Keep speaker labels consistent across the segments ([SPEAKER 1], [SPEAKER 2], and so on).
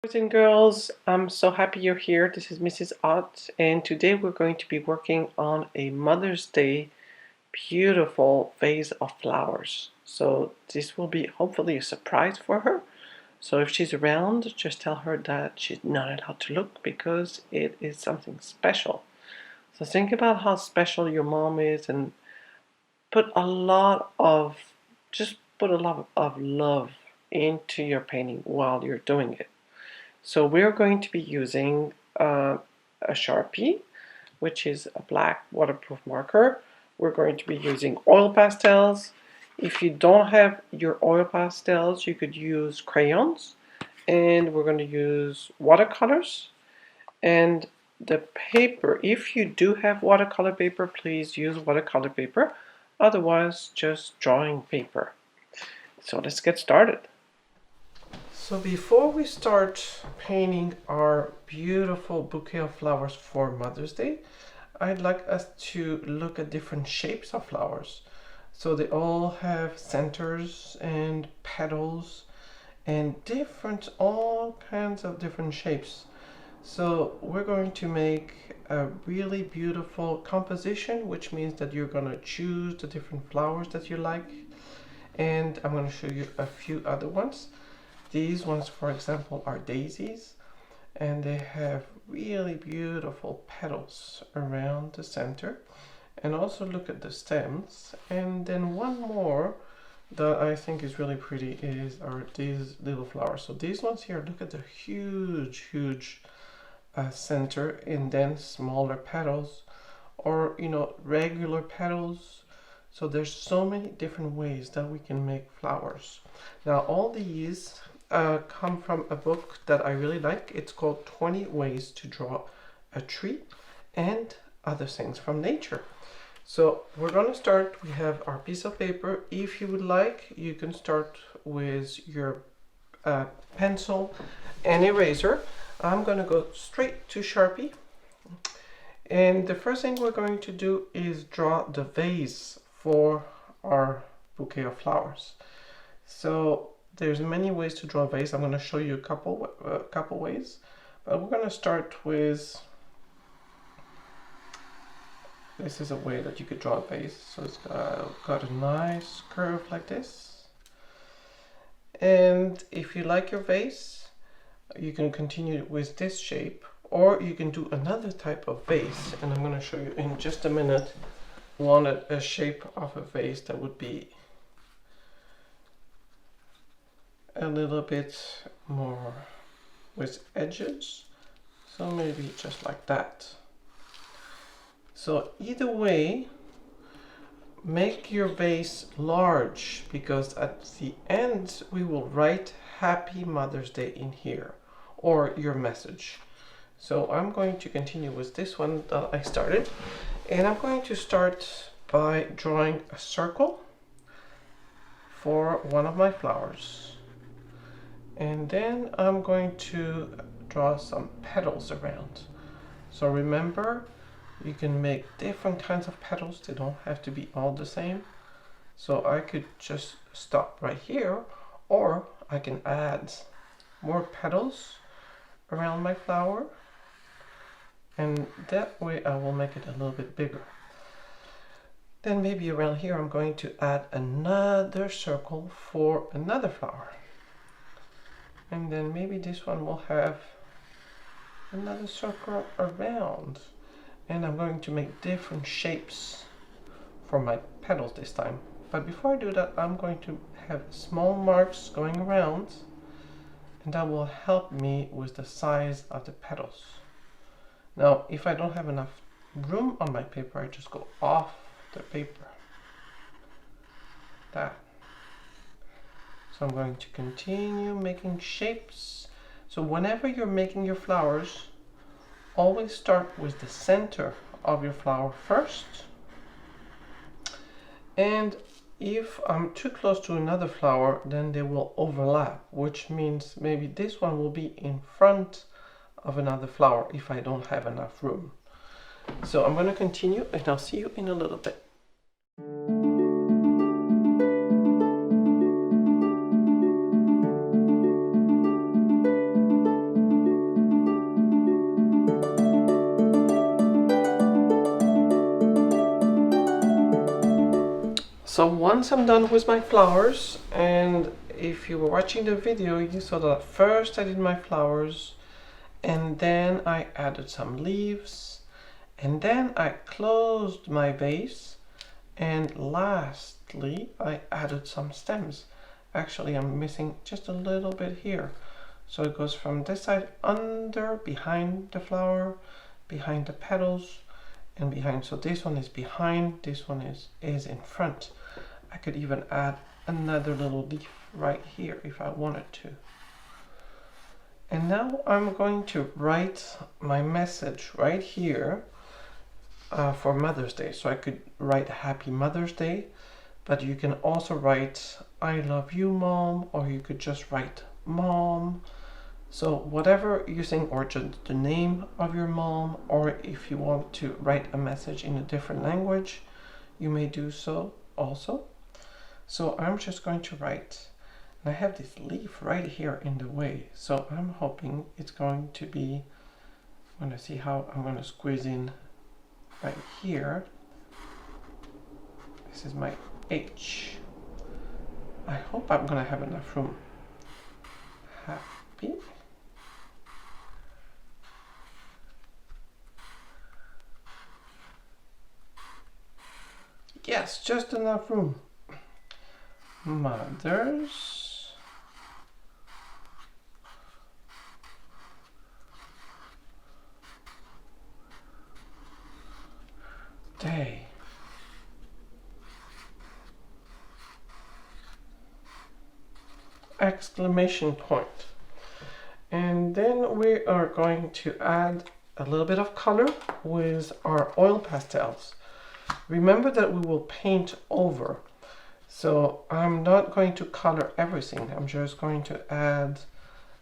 [SPEAKER 1] Boys and girls, I'm so happy you're here. This is Mrs. Ott, and today we're going to be working on a Mother's Day beautiful vase of flowers. So this will be hopefully a surprise for her. So if she's around, just tell her that she's not allowed to look because it is something special. So think about how special your mom is and put a lot of, just put a lot of love into your painting while you're doing it. So we're going to be using a Sharpie, which is a black waterproof marker. We're going to be using oil pastels. If you don't have your oil pastels, you could use crayons. And we're going to use watercolors. And the paper, if you do have watercolor paper, please use watercolor paper. Otherwise, just drawing paper. So let's get started. So before we start painting our beautiful bouquet of flowers for Mother's Day, I'd like us to look at different shapes of flowers. So they all have centers and petals and all kinds of different shapes. So we're going to make a really beautiful composition, which means that you're going to choose the different flowers that you like. And I'm going to show you a few other ones. These ones, for example, are daisies, and they have really beautiful petals around the center. And also look at the stems. And then one more that I think is really pretty are these little flowers. So these ones here, look at the huge center, and then smaller petals, or regular petals. So there's so many different ways that we can make flowers. Now all these come from a book that I really like. It's called 20 Ways to Draw a Tree and Other Things from Nature. So we're going to start. We have our piece of paper. If you would like, you can start with your pencil and eraser. I'm going to go straight to Sharpie. And the first thing we're going to do is draw the vase for our bouquet of flowers. So there's many ways to draw a vase. I'm going to show you a couple ways, but we're going to start with, this is a way that you could draw a vase. So it's got a nice curve like this. And if you like your vase, you can continue with this shape, or you can do another type of vase, and I'm going to show you in just a minute. Wanted a shape of a vase that would be a little bit more with edges, so maybe just like that. So either way, make your vase large, because at the end we will write Happy Mother's Day in here, or your message. So I'm going to continue with this one that I started, and I'm going to start by drawing a circle for one of my flowers. And then I'm going to draw some petals around. So remember, you can make different kinds of petals. They don't have to be all the same. So I could just stop right here, or I can add more petals around my flower. And that way I will make it a little bit bigger. Then maybe around here I'm going to add another circle for another flower. And then maybe this one will have another circle around. And I'm going to make different shapes for my petals this time. But before I do that, I'm going to have small marks going around, and that will help me with the size of the petals. Now, if I don't have enough room on my paper, I just go off the paper. That. So I'm going to continue making shapes. So whenever you're making your flowers, always start with the center of your flower first. And if I'm too close to another flower, then they will overlap, which means maybe this one will be in front of another flower if I don't have enough room. So I'm going to continue, and I'll see you in a little bit. So once I'm done with my flowers, and if you were watching the video, you saw that first I did my flowers, and then I added some leaves, and then I closed my vase, and lastly I added some stems. Actually, I'm missing just a little bit here. So it goes from this side under, behind the flower, behind the petals, and behind. So this one is behind, this one is in front. I could even add another little leaf right here if I wanted to. And now I'm going to write my message right here for Mother's Day. So I could write Happy Mother's Day, but you can also write I love you, Mom, or you could just write Mom. So whatever you think, or just the name of your mom, or if you want to write a message in a different language, you may do so also. So I'm just going to write, and I have this leaf right here in the way, so I'm hoping it's going to be, I'm going to see how I'm going to squeeze in right here. This is my H. I hope I'm going to have enough room. Happy. Yes, just enough room. Mother's Day. Exclamation point. And then we are going to add a little bit of color with our oil pastels. Remember that we will paint over, so I'm not going to color everything. I'm just going to add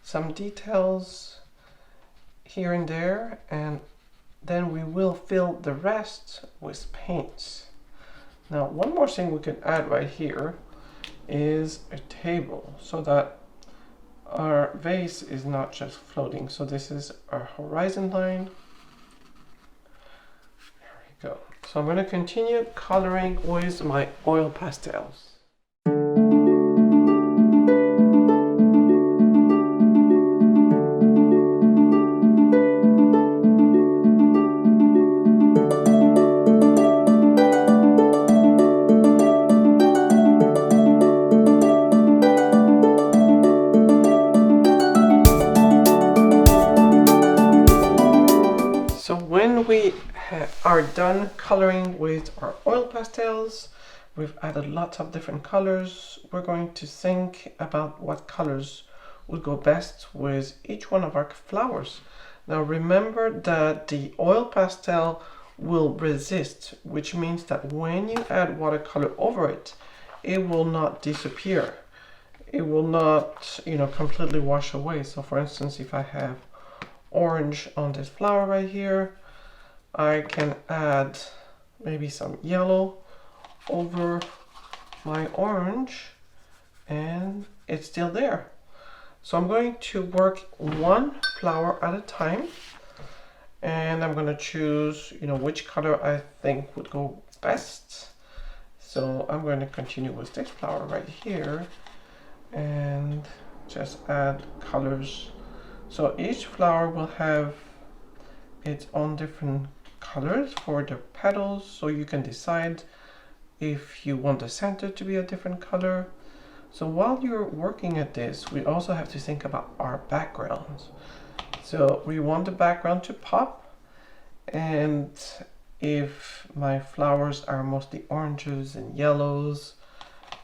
[SPEAKER 1] some details here and there, and then we will fill the rest with paints. Now, one more thing we can add right here is a table, so that our vase is not just floating. So this is our horizon line. Go. So I'm going to continue coloring with my oil pastels. So when we are done coloring with our oil pastels, we've added lots of different colors. We're going to think about what colors would go best with each one of our flowers. Now remember that the oil pastel will resist, which means that when you add watercolor over it, it will not disappear. It will not, completely wash away. So for instance, if I have orange on this flower right here, I can add maybe some yellow over my orange and it's still there. So I'm going to work one flower at a time, and I'm going to choose which color I think would go best. So I'm going to continue with this flower right here and just add colors. So each flower will have its own different colors for the petals, so you can decide if you want the center to be a different color. So while you're working at this, we also have to think about our backgrounds. So we want the background to pop, and if my flowers are mostly oranges and yellows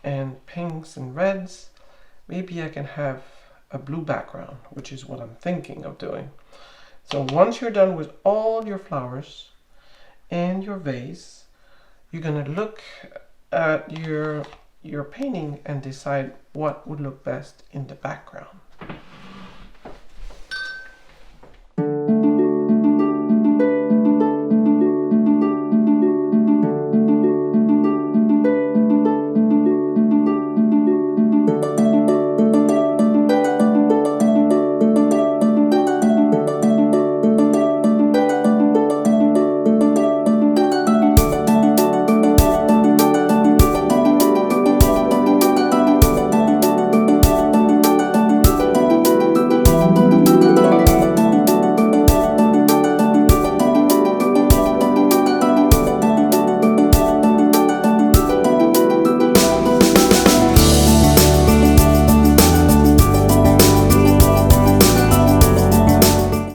[SPEAKER 1] and pinks and reds, maybe I can have a blue background, which is what I'm thinking of doing. So once you're done with all your flowers and your vase, you're going to look at your painting and decide what would look best in the background.